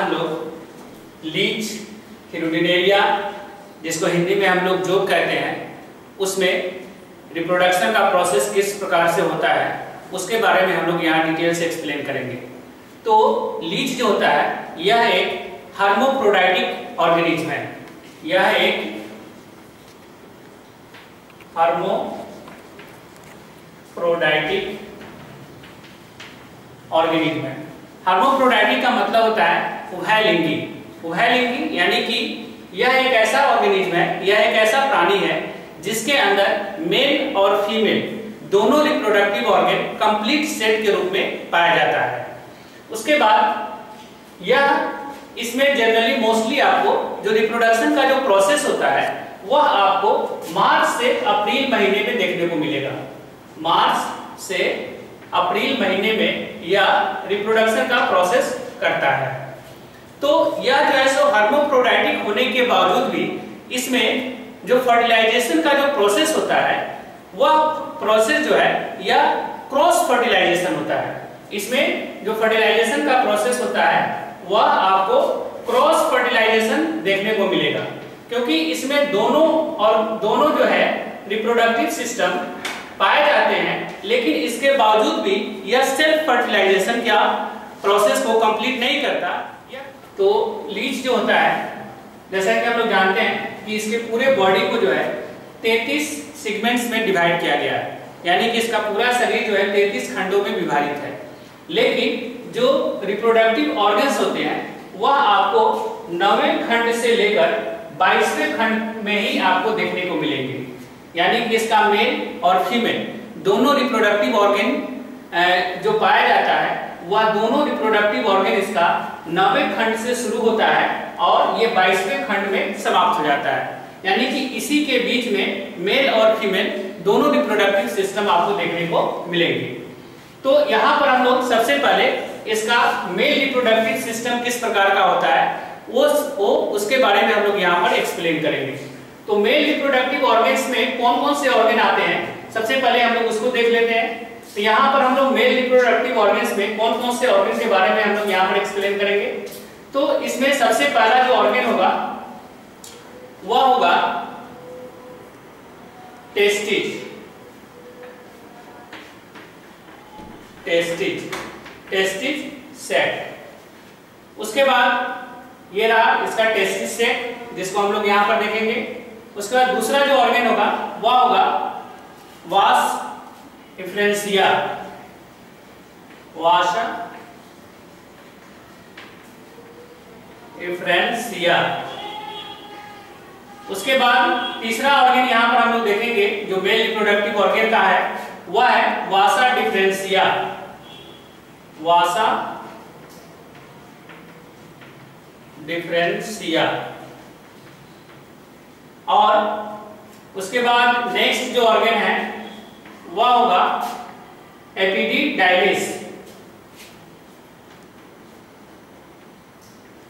हम लोग Leach, Hirudinaria, जिसको हिंदी में हम लोग जोक कहते हैं, उसमें रिप्रोडक्शन का प्रोसेस किस प्रकार से होता है उसके बारे में हम लोग यहाँ डिटेल से एक्सप्लेन करेंगे। तो लीच जो होता है यह एक हर्मोप्रोडाइटिक ऑर्गेनिज्म है। यह एक हर्मोप्रोडाइटिक ऑर्गेनिज्म है। हर्मोप्रोडाइटिक का मतलब होता है उभयलिंगी। उभयलिंगी यानी कि यह एक ऐसा ऑर्गेनिज्म है, यह एक ऐसा प्राणी है जिसके अंदर मेल और फीमेल दोनों रिप्रोडक्टिव ऑर्गन कंप्लीट सेट के रूप में पाया जाता है। उसके बाद यह इसमें जनरली मोस्टली आपको जो रिप्रोडक्शन का जो प्रोसेस होता है वह आपको मार्च से अप्रैल महीने में देखने को मिलेगा। मार्च से अप्रैल महीने में यह रिप्रोडक्शन का प्रोसेस करता है। तो यह जो है सो हर्मोप्रोडाइटिक होने के बावजूद भी इसमें जो फर्टिलाइजेशन का जो प्रोसेस होता है वह प्रोसेस जो है यह क्रॉस फर्टिलाइजेशन होता है। इसमें जो फर्टिलाइजेशन का प्रोसेस होता है वह आपको क्रॉस फर्टिलाइजेशन देखने को मिलेगा, क्योंकि इसमें दोनों जो है रिप्रोडक्टिव सिस्टम पाए जाते हैं, लेकिन इसके बावजूद भी यह सेल्फ फर्टिलाइजेशन का प्रोसेस को कंप्लीट नहीं करता। तो लीच जो होता है, जैसा कि हम लोग जानते हैं कि इसके पूरे बॉडी को जो है 33 सेगमेंट्स में डिवाइड किया गया है, यानी कि इसका पूरा शरीर जो है 33 खंडों में विभाजित है। लेकिन जो रिप्रोडक्टिव ऑर्गन्स होते हैं वह आपको 9वें खंड से लेकर 22वें खंड में ही आपको देखने को मिलेंगे, यानी कि इसका मेल और फीमेल दोनों रिप्रोडक्टिव ऑर्गन जो पाया जाता है वह दोनों रिप्रोडक्टिव ऑर्गन इसका 9वें खंड से शुरू होता है और ये 22वें खंड में समाप्त हो जाता है, यानी कि इसी के बीच में मेल और फीमेल दोनों रिप्रोडक्टिव सिस्टम आपको देखने को मिलेंगे। तो यहाँ पर हम लोग सबसे पहले इसका मेल रिप्रोडक्टिव सिस्टम किस प्रकार का होता है उसके बारे में हम लोग यहाँ पर एक्सप्लेन करेंगे। तो मेल रिप्रोडक्टिव ऑर्गन्स में कौन कौन से ऑर्गन आते हैं, सबसे पहले हम लोग उसको देख लेते हैं। तो यहाँ पर हम लोग मेल रिप्रोडक्टिव ऑर्गन्स में कौन कौन से ऑर्गन के बारे में हम लोग यहाँ पर एक्सप्लेन करेंगे। तो इसमें सबसे पहला जो ऑर्गन होगा वह होगा टेस्टिज। Testes set. उसके बाद ये रहा इसका टेस्टिज सेट, जिसको हम लोग यहां पर देखेंगे। उसके बाद दूसरा जो ऑर्गन होगा वह होगा वास डिफरेंशिया। वास डिफरेंशिया। उसके बाद तीसरा ऑर्गन यहां पर हम लोग देखेंगे जो मेल रिप्रोडक्टिव ऑर्गन का है वह है वासा डिफरेंशिया। वासा डिफरेंशिया। और उसके बाद नेक्स्ट जो ऑर्गन है वह होगा एपिडिडाइमिस।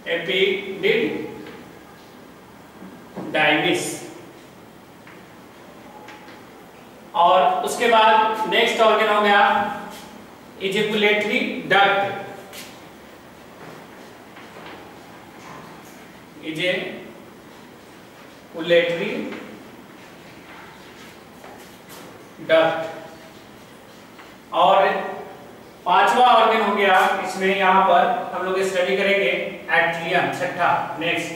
एपिडिडाइमिस। और उसके बाद नेक्स्ट ऑर्गन हो गया इजैकुलेटरी डक्ट। Ejaculatory duct. और पांचवा ऑर्गन हो गया इसमें यहां पर हम लोग स्टडी करेंगे एट्रियम। छठा नेक्स्ट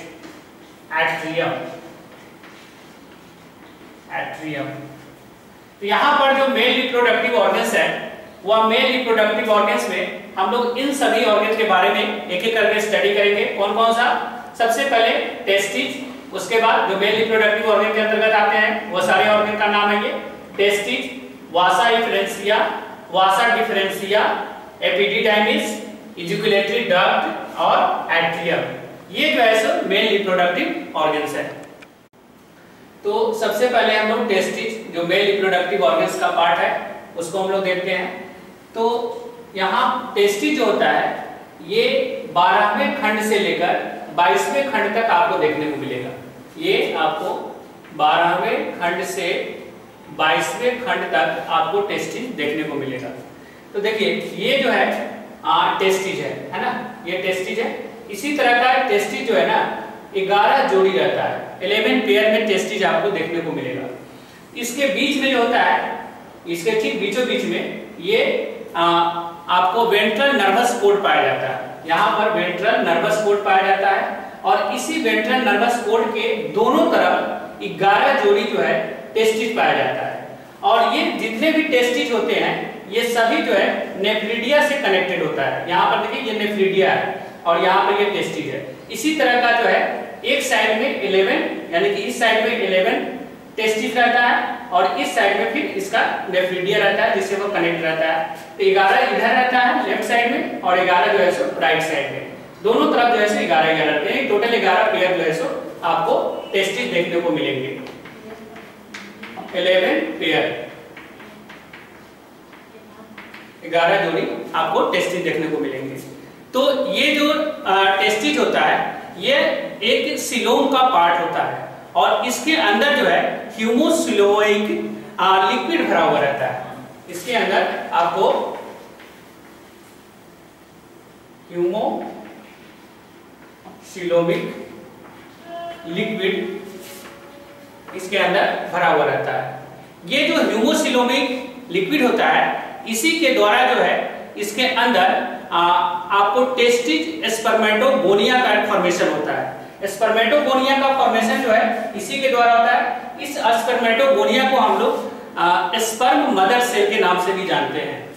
एट्रियम। तो यहाँ पर जो मेल रिप्रोडक्टिव ऑर्गन्स है वह मेल रिप्रोडक्टिव ऑर्गन्स में हम लोग इन सभी ऑर्गन्स के बारे में एक एक करके स्टडी करेंगे। कौन कौन सा? सबसे पहले टेस्टिज, उसके बाद जो मेल रिप्रोडक्टिव ऑर्गन के अंतर्गत आते हैं वो सारे ऑर्गन का नाम है ये टेस्टिज, वासा डिफरेंशिया, एपिडिडाइमिस, इजैकुलेटरी डक्ट और एट्रियम। ये जो है सो मेल रिप्रोडक्टिव ऑर्गन्स है। तो सबसे पहले हम लोग टेस्टिज जो मेल रिप्रोडक्टिव ऑर्गन्स का पार्ट है उसको हम लोग देखते हैं। तो यहाँ टेस्टिज जो होता है ये 12वें खंड से लेकर 22वें खंड तक आपको देखने को मिलेगा। ये आपको 12वें खंड से 22वें खंड तक आपको टेस्टिज देखने को मिलेगा। तो देखिए ये जो है टेस्टिज है ना, ये टेस्टिज है। इसी तरह का टेस्टिज जो है ना 11 जोड़ी रहता है, 11 पेयर में टेस्टिज आपको देखने को मिलेगा। इसके बीच में जो होता है, इसके ठीक बीचों बीच में ये आपको वेंट्रल नर्वस कोड पाया जाता है। यहाँ पर वेंट्रल नर्वस कोड पाया जाता है और इसी वेंट्रल नर्वस कोड के दोनों तरफ 11 जोड़ी जो है टेस्टिज पाया जाता है। और ये जितने भी टेस्टिज होते हैं ये सभी जो है नेफ्रिडिया से कनेक्टेड होता है। यहाँ पर देखिए ये नेफ्रिडिया है और यहाँ पर ये टेस्टिज है। इसी तरह का जो है एक साइड में 11 यानी कि इस साइड में 11 टेस्टिज रहता है और इस साइड में फिर इसका नेफ्रिडिया रहता है जिससे वो कनेक्ट रहता है। तो 11 इधर रहता है लेफ्ट साइड में और 11 जो है सो राइट साइड में, दोनों तरफ जो है सो 11 रहते हैं। टोटल 11 पेयर जो है सो आपको टेस्टिज देखने को मिलेंगे, 11 पेयर, 11 जोड़ी आपको टेस्टिज देखने को मिलेंगे। तो ये जो टेस्टिज होता है ये एक सिलोम का पार्ट होता है और इसके अंदर जो है ह्यूमोसिलोइक लिक्विड भरा हुआ रहता है। इसके अंदर आपको ह्यूमोसिलोमिक लिक्विड इसके अंदर भरा हुआ रहता है। ये जो ह्यूमोसिलोमिक लिक्विड होता है इसी के द्वारा जो है इसके अंदर आपको टेस्टिज स्पर्मेटोगोनिया का फॉर्मेशन होता है। स्पर्मेटोगोनिया का फॉर्मेशन जो है इसी के द्वारा होता है। इस स्पर्मेटोगोनिया को हम लोग स्पर्म मदर सेल के नाम से भी जानते हैं।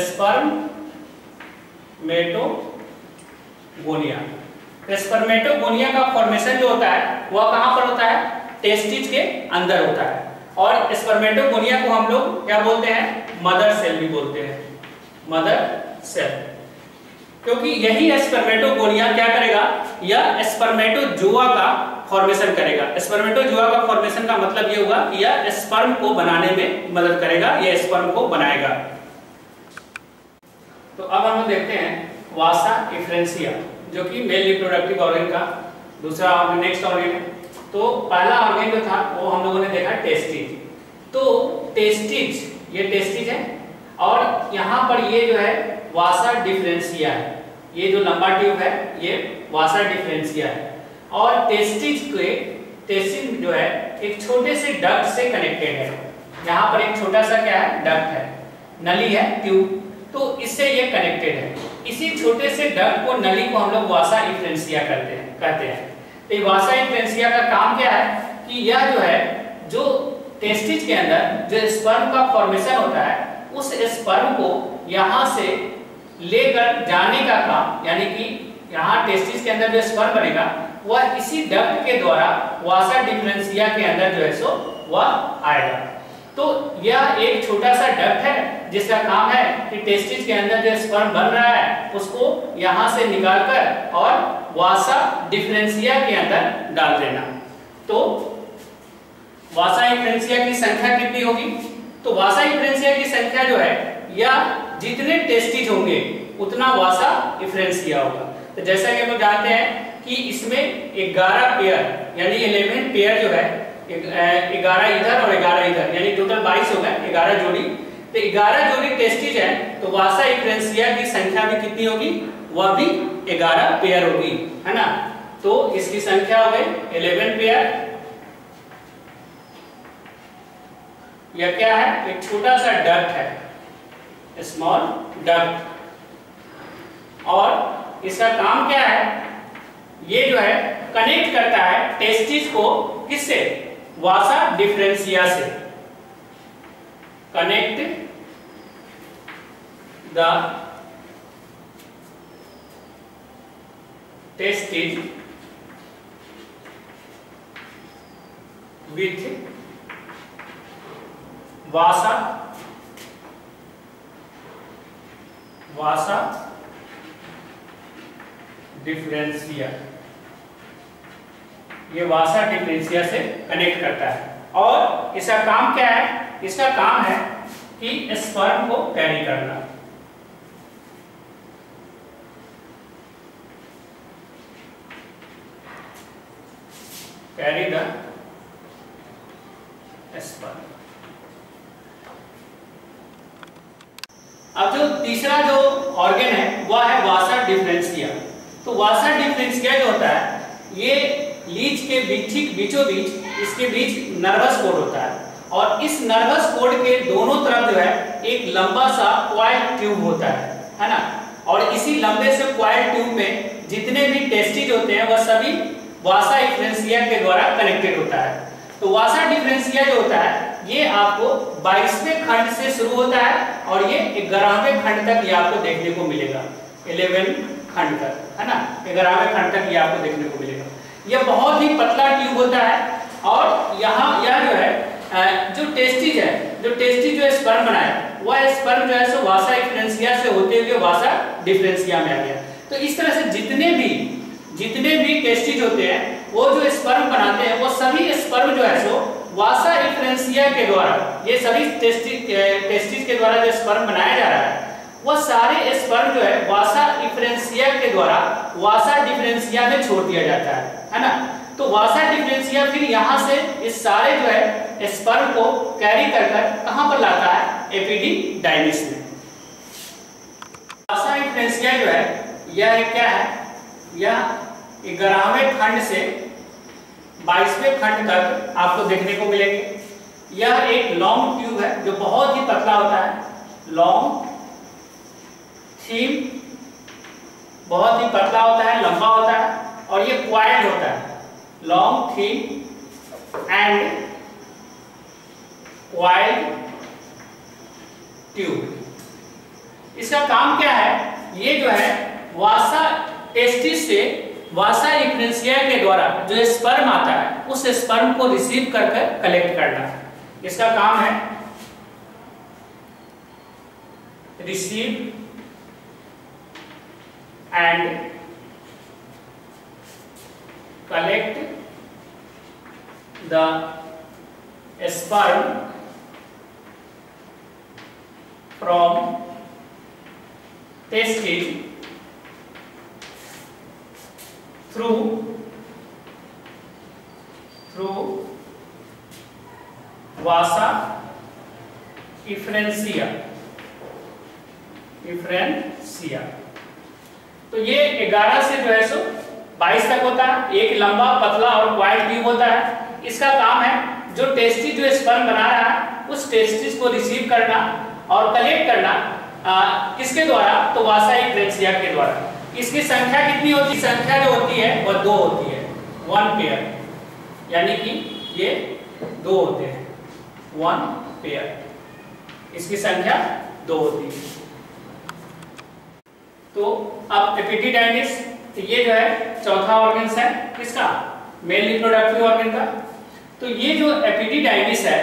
स्पर्मेटोगोनिया, स्पर्मेटोगोनिया का फॉर्मेशन जो होता है वह कहां पर होता है? टेस्टिज के अंदर होता है। और स्पर्मेटोगोनिया को हम लोग क्या बोलते हैं? मदर सेल भी बोलते हैं, मदर सेल, क्योंकि यही स्पर्मेटोगोनिया क्या करेगा? यह स्पर्मेटोजोआ का फॉर्मेशन करेगा। स्पर्मेटोजोआ का फॉर्मेशन का मतलब ये होगा कि यह स्पर्म को बनाने में मदद करेगा, यह स्पर्म को बनाएगा। तो अब हम देखते हैं वासा इफ्रेंसिया जो कि मेल रिप्रोडक्टिव ऑर्गन का दूसरा ऑर्गन, नेक्स्ट ऑर्गन है। तो पहला ऑर्गन जो था वो हम लोगों ने देखा टेस्टिज। तो टेस्टिज, ये टेस्टिज है और यहाँ पर ये जो है वासा डिफरेंशिया है। ये जो लंबा ट्यूब है ये वासा डिफरेंशिया है और टेस्टिज जो है एक छोटे से डक्ट से कनेक्टेड है। यहाँ पर एक छोटा सा क्या है? डक्ट है, नली है, ट्यूब, तो इससे ये कनेक्टेड है। इसी छोटे से डक्ट को, नली को हम लोग वासा इफ्रेंसिया कहते हैं। तो वासा इफ्रेंसिया का काम क्या है कि यह जो है जो टेस्टिज के अंदर जो स्पर्म का फॉर्मेशन होता है उस स्पर्म को यहाँ से लेकर जाने का काम, यानी कि यहाँ टेस्टिस के अंदर जो स्पर्म बनेगा वह इसी डक्ट के द्वारा वासा डिफरेंशिया के अंदर जो है सो वह आएगा। तो यह एक छोटा सा डक्ट है जिसका काम है कि टेस्टिस के अंदर जो स्पर्म बन रहा है उसको यहाँ से निकालकर और वासा डिफरेंशिया के अंदर डाल देना। तो वासा डिफरेंशिया की संख्या कितनी होगी? तो वासा डिफरेंशिया की संख्या जो है या जितने टेस्टिज होंगे उतना वासा डिफरेंशिया होगा। तो जैसा कि हम लोग जानते हैं कि इसमें 11 पेयर यानी 11 पेयर जो है, 11 इधर और 11 इधर, यानी टोटल 22 हो गए, 11 जोड़ी। तो 11 जोड़ी टेस्टिज है तो वासा डिफरेंशिया की संख्या भी कितनी होगी? वह भी 11 पेयर होगी, है ना। तो इसकी संख्या हो गई 11 पेयर। यह क्या है? एक छोटा सा डक्ट है, स्मॉल डक्ट, और इसका काम क्या है? ये जो है कनेक्ट करता है टेस्टिस को किससे? वासा डिफरेंशिया से। Connect the testis with Vasa differentia. ये वासा डिफरेंशिया से कनेक्ट करता है और इसका काम क्या है? इसका काम है कि स्पर्म को कैरी करना। Carry the sperm. अब जो तीसरा जो ऑर्गन है वह है वासा डिफरेंशिया। तो वासा डिफरेंशिया जो होता है ये लीच के ठीक बीचों बीच इसके बीच नर्वस कोड होता है, और इस नर्वस कोड के दोनों तरफ जो है एक लंबा सा कॉइल ट्यूब होता है ना। और इसी लंबे से कॉइल ट्यूब में जितने भी टेस्टिज होते हैं वह सभी वासा डिफरेंशिया के द्वारा कनेक्टेड होता है। तो वासा डिफरेंशिया जो होता है ये आपको 22वें खंड से शुरू होता है और ये 11वें खंड तक ये आपको देखने को मिलेगा, 11 खंड तक, है ना, 11वें खंड तक ये आपको देखने को मिलेगा। यह बहुत ही पतला ट्यूब होता है और यहाँ यह जो है जो टेस्टिज है, जो स्पर्म बनाए वह स्पर्म जो है सो वासा डिफरेंशिया से होते हुए वासा डिफरेंशिया में आ गया। तो इस तरह से जितने भी टेस्टिज होते हैं वो जो स्पर्म बनाते हैं वो सभी स्पर्म जो है सो वासा डिफरेंशिया के द्वारा, ये सभी टेस्टिज के द्वारा जो स्पर्म बनाया जा रहा है वह सारे स्पर्म जो है वासा डिफरेंशिया के द्वारा वासा डिफरेंशिया में छोड़ दिया जाता है ना। तो वासा डिफरेंशिया फिर यहाँ से इस सारे जो है स्पर्म को कैरी कर कहाँ पर लाता है, एपिडिडाइमिस में। वासा डिफरेंशिया जो है यह क्या है, यह 11वें खंड से 22वें खंड तक आपको देखने को मिलेंगे। यह एक लॉन्ग ट्यूब है जो बहुत ही पतला होता है, लॉन्ग थीम बहुत ही पतला होता है, लंबा होता है और ये क्वाइल्ड होता है, long theme and coiled tube. इसका काम क्या है, ये जो है वासा टेस्टिस से वासा डिफरेंशिया के द्वारा जो स्पर्म आता है उस स्पर्म को रिसीव करके कलेक्ट करना, इसका काम है receive and collect the sperm from testis through vasa efferentia। तो ये 11 से जो है सो 22 तक होता है, एक लंबा पतला और क्वाइल्ड ट्यूब होता है। इसका काम है जो टेस्टिस जो स्पर्म बना रहा है उस टेस्टिस को रिसीव करना और कलेक्ट करना, किसके द्वारा, तो वासा डिफरेंशिया के द्वारा। इसकी संख्या कितनी होती है, संख्या जो होती है वह 2 होती है, 1 पेयर, यानी कि ये 2 होते हैं, 1 पेयर, इसकी संख्या 2 होती है। तो अब एपिडिडाइमिस, तो ये जो है चौथा ऑर्गन है किसका, मेल रिप्रोडक्टिव ऑर्गन का। तो ये जो एपिडिडाइमिस है,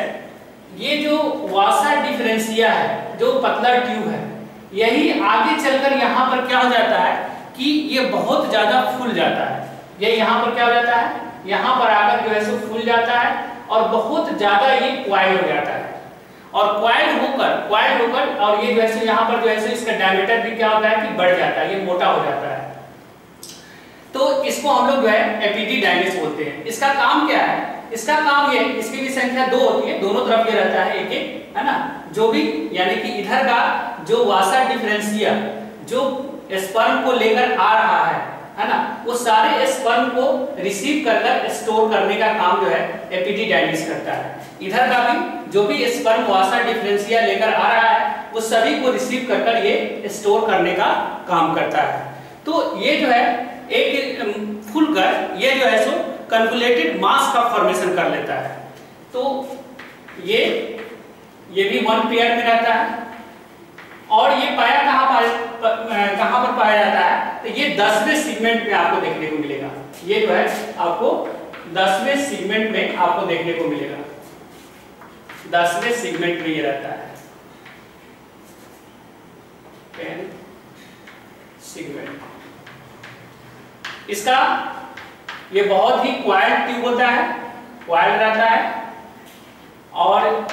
ये जो वासा डिफरेंशिया है, जो पतला ट्यूब है, यही आगे चलकर यहाँ पर क्या हो जाता है कि ये बहुत ज्यादा फूल जाता है। ये यहाँ पर क्या हो जाता है, यहाँ पर आकर जो है सो फूल जाता है और बहुत ज्यादा ये क्वाइल हो जाता है। और क्वाइल होकर और ये जो है यहाँ पर जो है इसका डायमीटर भी क्या होता है कि बढ़ जाता है, ये मोटा हो जाता है। तो इसको हम लोग जो है एपिडिडाइमिस बोलते हैं। इसका काम क्या है, इसका काम ये, इसकी भी संख्या 2 होती है, दोनों तरफ ये रहता है एक एक, है ना। जो भी यानी कि इधर का जो वासा डिफरेंशिया जो स्पर्म को लेकर आ रहा है ना, वो सारे स्पर्म को रिसीव कर स्टोर करने का काम जो है एपिडिडाइमिस करता है। इधर का भी जो भी स्पर्म वासा डिफरेंशिया लेकर आ रहा है वो सभी को रिसीव कर ये स्टोर करने का काम करता है। तो ये जो है एक खुलकर ये जो है सो कन्वोल्यूटेड मास का फॉर्मेशन कर लेता है। तो ये भी 1 पेयर में रहता है और ये पाया कहाँ पर पाया जाता है, तो ये 10वें सेगमेंट में आपको देखने को मिलेगा। ये जो है आपको 10वें सेगमेंट में आपको देखने को मिलेगा, 10वें सेगमेंट में ये रहता है, 10 सेगमेंट। इसका ये बहुत ही क्वाइल्ड ट्यूब होता है, क्वाइल्ड रहता है और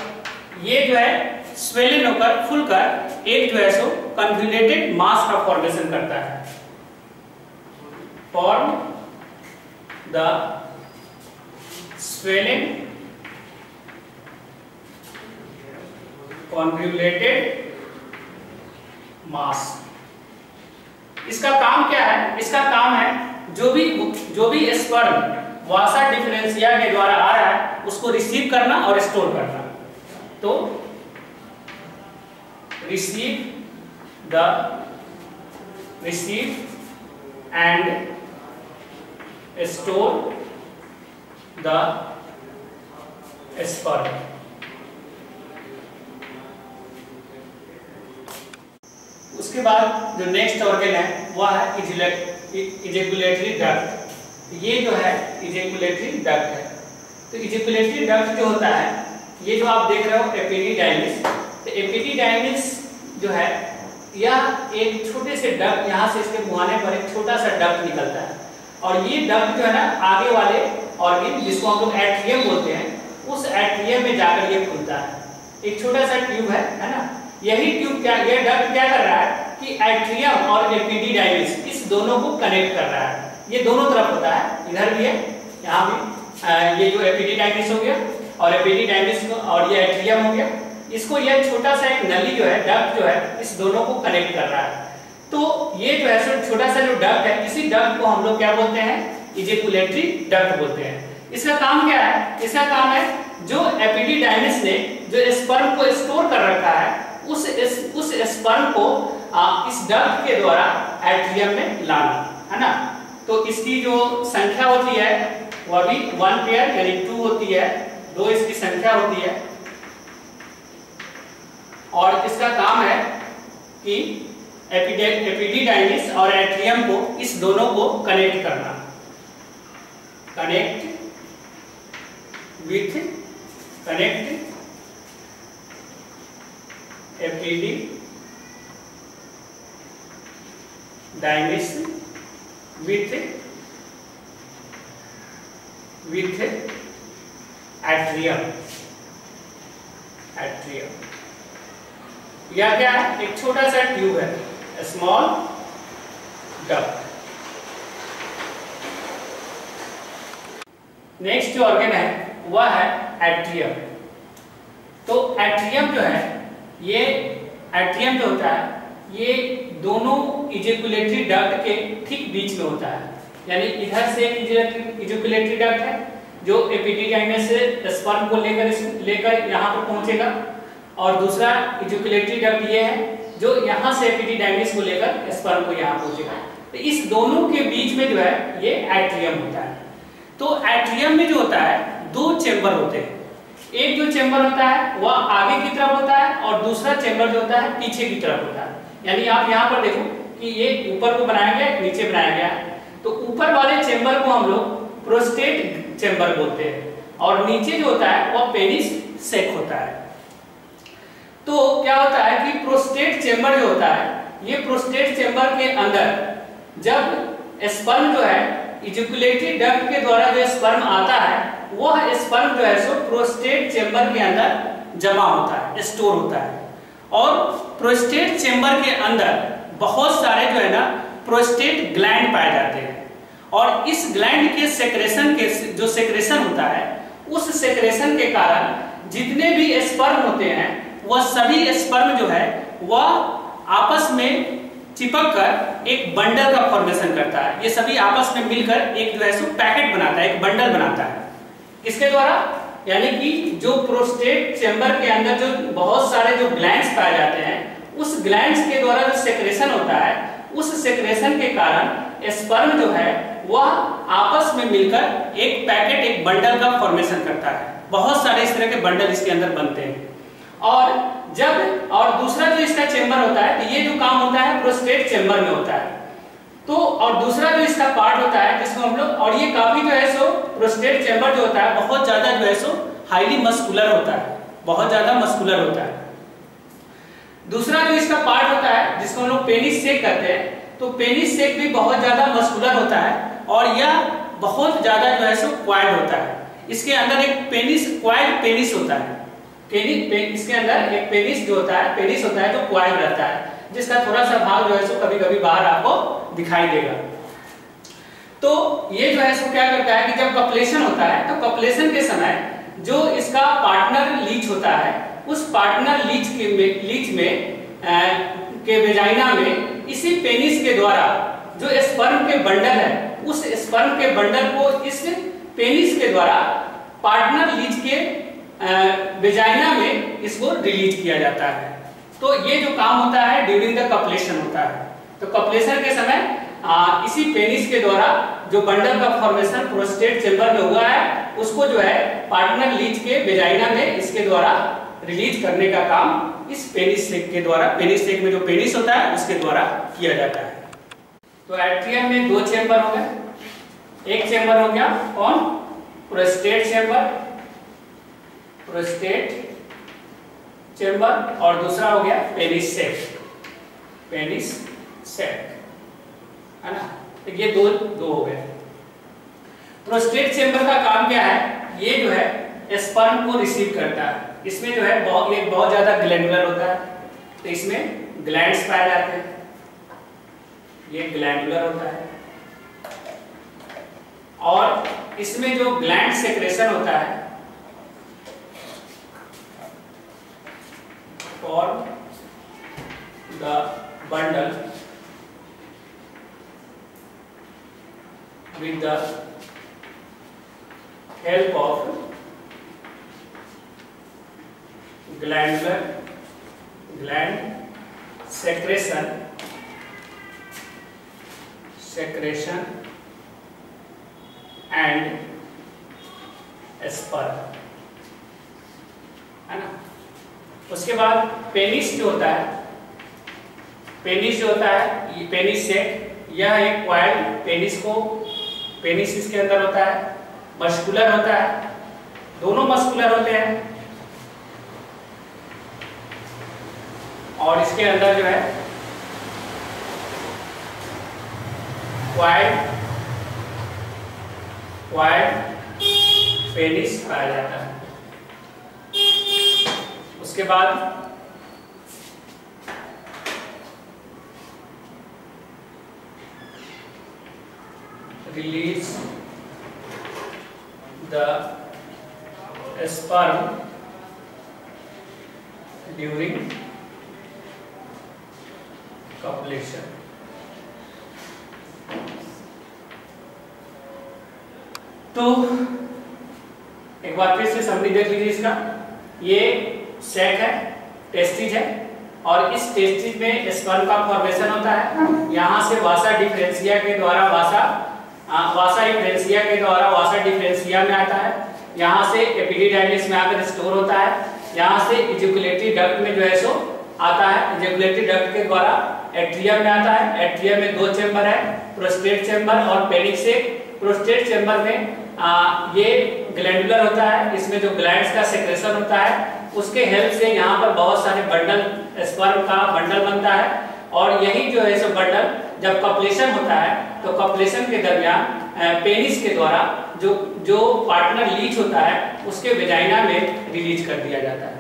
ये जो है स्वेलिन होकर फुलकर एक जो है सो कन्वोल्यूटेड मास का फॉर्मेशन करता है, फॉर्म द स्वेलिन कन्वोल्यूटेड मास। इसका काम क्या है? इसका काम है जो भी स्पर्म वासा डिफरेंशिया के द्वारा आ रहा है उसको रिसीव करना और स्टोर करना। तो receive and store the sperm. उसके बाद जो नेक्स्ट ऑर्गन है वह है इजैकुलेटरी डक्ट। ये जो है इजैकुलेटरी डक्ट है। तो इजैकुलेटरी डक्ट जो होता है, ये जो आप देख रहे हो एपिडिडाइमिस, तो एपिडिडाइमिस जो है यह एक छोटे से डक्ट, यहाँ से इसके मुहाने पर एक छोटा सा डक्ट निकलता है और ये डक्ट जो है ना आगे वाले ऑर्गन जिसको हम लोग एट्रियम बोलते हैं, उस एट्रियम में जाकर ये खुलता है। एक छोटा सा ट्यूब है ना। यही ट्यूब ये डक्ट क्या कर रहा है कि एट्रियम और एपिडिडाइमिस इस दोनों को कनेक्ट कर रहा है। ये दोनों तरफ होता है, इधर भी है, यहाँ भी। ये जो एपिडिडाइमिस हो गया और एपिडिडाइमिस और ये एट्रियम हो गया, इसको यह छोटा सा एक नली जो है, डक्ट जो है, इस दोनों को कनेक्ट कर रहा है। तो ये जो है छोटा सा जो डक्ट है, इसी डक्ट को हम लोग क्या बोलते हैं? इजैकुलेटरी डक्ट बोलते हैं। इसका काम क्या है? इसका काम है जो एपिडिडाइमिस ने जो स्पर्म को स्टोर कर रखा है उस स्पर्म को इस डक्ट के द्वारा एट्रियम में लाना, है ना। तो इसकी जो संख्या होती है वह भी 1 पेयर यानी 2 होती है, 2 इसकी संख्या होती है। और इसका काम है कि एपिडिडाइमिस और एट्रियम को इस दोनों को कनेक्ट करना, कनेक्ट एपिडिडाइमिस with एट्रियम। यह क्या है? एक छोटा सा ट्यूब है, स्मॉल डक्ट। नेक्स्ट जो ऑर्गन है वह है एट्रियम। तो एट्रियम जो है, ये एट्रियम जो होता है ये दोनों इजैकुलेटरी डक्ट के ठीक बीच में होता है। यानी इधर से एक इजैकुलेटरी डक्ट है जो एपिडिडाइमिस से स्पर्म को लेकर यहाँ पर पहुंचेगा, और दूसरा इजैकुलेटरी डक्ट ये है जो यहाँ से एपिडिडाइमिस को लेकर स्पर्म को यहाँ पहुंचेगा। तो इस दोनों के बीच में जो है ये एट्रियम होता है। तो एट्रियम में जो होता है 2 चेंबर होते हैं। एक जो चेंबर होता है वह आगे की तरफ होता है और दूसरा चेंबर जो होता है पीछे की तरफ होता है। यानी आप यहाँ पर देखो कि ये ऊपर को बनाया गया, नीचे बनाया गया। तो ऊपर वाले चेंबर को हम लोग प्रोस्टेट चेंबर बोलते हैं और नीचे जो होता है वह पेनिस सेक होता है। तो क्या होता है कि प्रोस्टेट चेंबर जो होता है, ये प्रोस्टेट चेंबर के अंदर जब स्पर्म जो है इजैकुलेटरी डक्ट के द्वारा जो स्पर्म आता है, वह स्पर्म जो है सो प्रोस्टेट चेंबर के अंदर जमा होता है, स्टोर होता है। और प्रोस्टेट चेंबर के अंदर बहुत सारे जो है ना प्रोस्टेट ग्लैंड पाए जाते हैं और इस ग्लैंड के जो सेक्रेशन होता है, उस सेक्रेशन के कारण जितने भी स्पर्म होते हैं वह सभी स्पर्म जो है वह आपस में चिपक कर एक बंडल का फॉर्मेशन करता है। ये सभी आपस में मिलकर एक जो है सो पैकेट बनाता है, एक बंडल बनाता है। किसके द्वारा? यानी कि जो प्रोस्टेट चेंबर के अंदर जो बहुत सारे जो ग्लैंड्स पाए जाते हैं, उस ग्लैंड्स के द्वारा जो सेक्रेशन होता है, उस सेक्रेशन के कारण स्पर्म जो है वह आपस में मिलकर एक पैकेट, एक बंडल का फॉर्मेशन करता है। बहुत सारे इस तरह के बंडल इसके अंदर बनते हैं। और दूसरा जो इसका चेंबर होता है, तो ये जो काम होता है प्रोस्टेट चेंबर में होता है। तो और दूसरा जो इसका पार्ट होता है जिसको हम लोग, और ये काफी जो है सो प्रोस्टेट चेंबर जो होता है बहुत ज्यादा जो है सो हाईली मस्कुलर होता है, बहुत ज्यादा मस्कुलर होता है। दूसरा जो इसका पार्ट होता है जिसको हम लोग पेनिस सेक कहते हैं, तो पेनिस सेक भी बहुत ज्यादा मस्कुलर होता है और यह बहुत ज्यादा जो है सो क्वाइल्ड होता है। इसके अंदर एक क्वाइल्ड पेनिस होता है। इसके अंदर एक पेनिस जो होता है, पेनिस होता है जो क्वाइल्ड रहता है, जिसका थोड़ा सा भाग जो है सो कभी-कभी बाहर आपको दिखाई देगा। तो ये जो है सो क्या करता है कि जब कपलेशन होता है, तो कपलेशन के समय जो इसका पार्टनर लीच होता है, उस पार्टनर लीच के वेजाइना में इसी पेनिस के द्वारा जो स्पर्म के बंडल है, उस स्पर्म के बंडल को इस पेनिस के द्वारा पार्टनर लीच के वेजाइना में इसको रिलीज किया जाता है। तो ये जो काम होता है ड्यूरिंग द कपलेशन होता है। तो कपलेशन के समय इसी पेनिस के द्वारा जो बंडल का फॉर्मेशन प्रोस्टेट चेंबर में हुआ है उसको जो है पार्टनर लीच के वेजाइना में इसके द्वारा रिलीज करने का काम इस पेनिस सेक के द्वारा, पेनिस सेक में जो पेनिस होता है उसके द्वारा किया जाता है। तो एट्रियम में 2 चेंबर हो गए। एक चेंबर हो गया कौन? प्रोस्टेट चेंबर, प्रोस्टेट चेंबर, और दूसरा हो गया पेनिस सेक, पेनिस सेक, है ना। तो ये दो हो गए। प्रोस्टेट चेंबर का काम क्या है? ये जो है स्पर्म को रिसीव करता है। इसमें जो है बहुत ज्यादा ग्लैंडुलर होता है, तो इसमें ग्लैंड्स पाए जाते हैं, ये ग्लैंडुलर होता है। और इसमें जो ग्लैंड सेक्रेशन होता है for the bundle with the help of gland secretion and sperm, है ना। उसके बाद पेनिस जो होता है, पेनिस जो होता है ये पेनिस सेक, यह एक कॉइल पेनिस इसके अंदर होता है, मस्कुलर होता है, दोनों मस्कुलर होते हैं। और इसके अंदर जो है क्वाइड पेनिस पाया जाता है। उसके बाद release the sperm during copulation। तो एक बार फिर से समरी देख लीजिए इसका। ये सेक है, टेस्टिज है, और इस टेस्टिज में स्पर्म का फॉर्मेशन होता है। यहाँ से वासा डिफरेंशिया के द्वारा वासा डिफरेंशिया में आता है। यहाँ से एपिडिडाइमिस में आकर स्टोर होता है। यहाँ से इजैकुलेटरी डक्ट में जो है सो आता है। इजैकुलेटरी डक्ट के द्वारा एट्रियम में आता है। एट्रियम में 2 चेंबर है, प्रोस्टेट चेंबर और पेनिस सेक। प्रोस्टेट चेंबर में ये ग्लैंडुलर होता है, इसमें जो ग्लैंड्स का सेक्रेशन होता है उसके हेल्प से यहाँ पर बहुत सारे बंडल, स्पर्म का बंडल बनता है। और यही जो है सो बंडल जब कपलेशन होता है तो कपलेशन के दरमियान पेनिस के द्वारा जो पार्टनर लीच होता है उसके वेजाइना में रिलीज कर दिया जाता है।